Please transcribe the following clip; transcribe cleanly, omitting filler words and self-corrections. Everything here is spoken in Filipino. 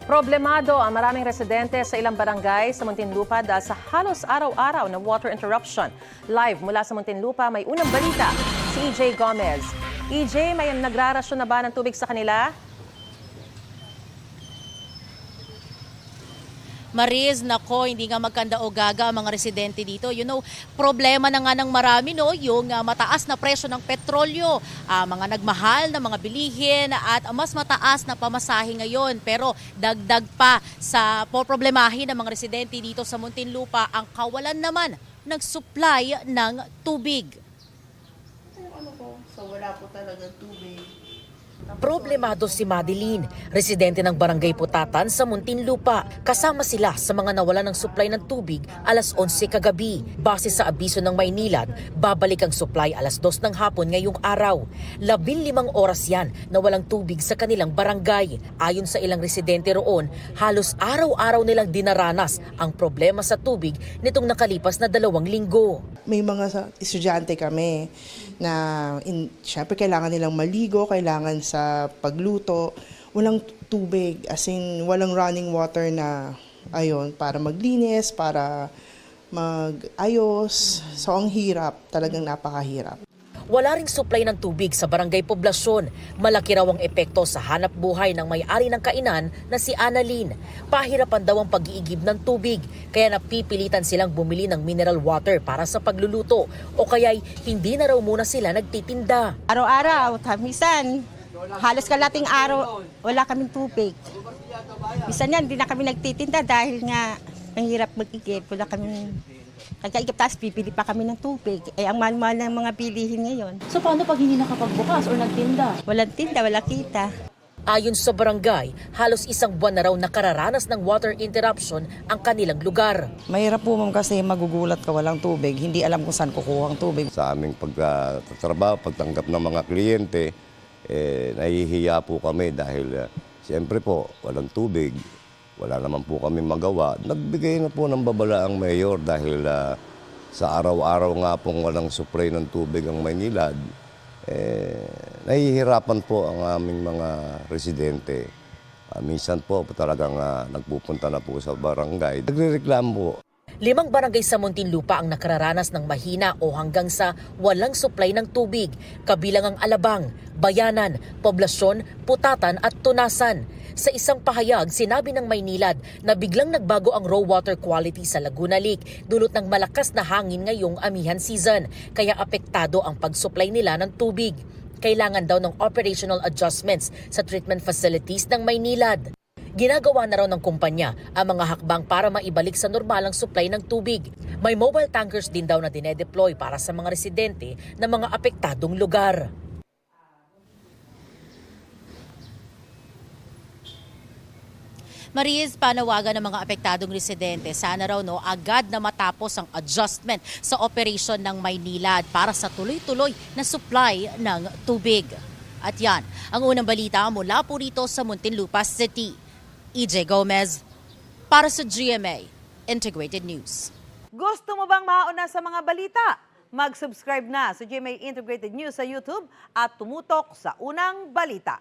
Problemado ang maraming residente sa ilang barangay sa Muntinlupa dahil sa halos araw-araw na water interruption. Live mula sa Muntinlupa, may unang balita si EJ Gomez. EJ, may nagrarasyon na ba ng tubig sa kanila? Mariz, nako, hindi nga magkanda o gaga ang mga residente dito. Problema na nga ng marami, no? Yung mataas na presyo ng petrolyo, mga nagmahal na mga bilihin at mas mataas na pamasahe ngayon. Pero dagdag pa sa problemahin ng mga residente dito sa Muntinlupa ang kawalan naman ng supply ng tubig. So wala po talaga tubig. Problemado si Madeline, residente ng Barangay Putatan sa Muntinlupa. Kasama sila sa mga nawalan ng supply ng tubig alas 11 kagabi. Base sa abiso ng Maynilad, babalik ang supply alas 2 ng hapon ngayong araw. 15 oras yan na walang tubig sa kanilang barangay. Ayon sa ilang residente roon, halos araw-araw nilang dinaranas ang problema sa tubig nitong nakalipas na 2 linggo. May mga estudyante kami na syempre kailangan nilang maligo, kailangan sa pagluto, walang tubig, as in walang running water na para maglinis, para magayos. So ang hirap, talagang napakahirap. Wala ring supply ng tubig sa barangay poblasyon. Malaki raw ang epekto sa hanap buhay ng may-ari ng kainan na si Annalyn. Pahirapan daw ang pag-iigib ng tubig, kaya napipilitan silang bumili ng mineral water para sa pagluluto o kaya'y hindi na raw muna sila nagtitinda. Araw-araw, minsan halos kalating araw wala kaming tubig. Minsan yan, hindi na kami nagtitinda dahil nga ang hirap mag-igib. Wala kaming nagkaigib, tapos pipili pa kami ng tubig. Ang mahal-mahal ng mga bilihin ngayon. So paano pag hindi nakapagbukas o nagtinda? Walang tinda, wala kita. Ayon sa barangay, halos 1 buwan na raw nakararanas ng water interruption ang kanilang lugar. Mahirap po ma'am kasi magugulat ka walang tubig. Hindi alam kung saan kukuha ang tubig. Sa aming pagtatrabaho, pagtanggap ng mga kliyente, nahihiya po kami dahil siyempre po walang tubig. Wala naman po kami magawa. Nagbigay na po ng babala ang mayor dahil sa araw-araw nga pong walang supply ng tubig ang Maynilad, nahihirapan po ang aming mga residente. Minsan po talagang nagpupunta na po sa barangay. Nagrereklamo po. 5 barangay sa Muntinlupa ang nakararanas ng mahina o hanggang sa walang supply ng tubig, kabilang ang Alabang, Bayanan, Poblasyon, Putatan at Tunasan. Sa isang pahayag, sinabi ng Maynilad na biglang nagbago ang raw water quality sa Laguna Lake dulot ng malakas na hangin ngayong amihan season, kaya apektado ang pag-supply nila ng tubig. Kailangan daw ng operational adjustments sa treatment facilities ng Maynilad. Ginagawa na raw ng kumpanya ang mga hakbang para maibalik sa normal ang supply ng tubig. May mobile tankers din daw na dinedeploy para sa mga residente ng mga apektadong lugar. Mariz, panawagan ng mga apektadong residente, sana raw agad na matapos ang adjustment sa operasyon ng Maynilad para sa tuloy-tuloy na supply ng tubig. At yan, ang unang balita mula po rito sa Muntinlupa City. EJ Gomez para sa GMA Integrated News. Gusto mo bang mauna sa mga balita? Mag-subscribe na sa GMA Integrated News sa YouTube at tumutok sa unang balita.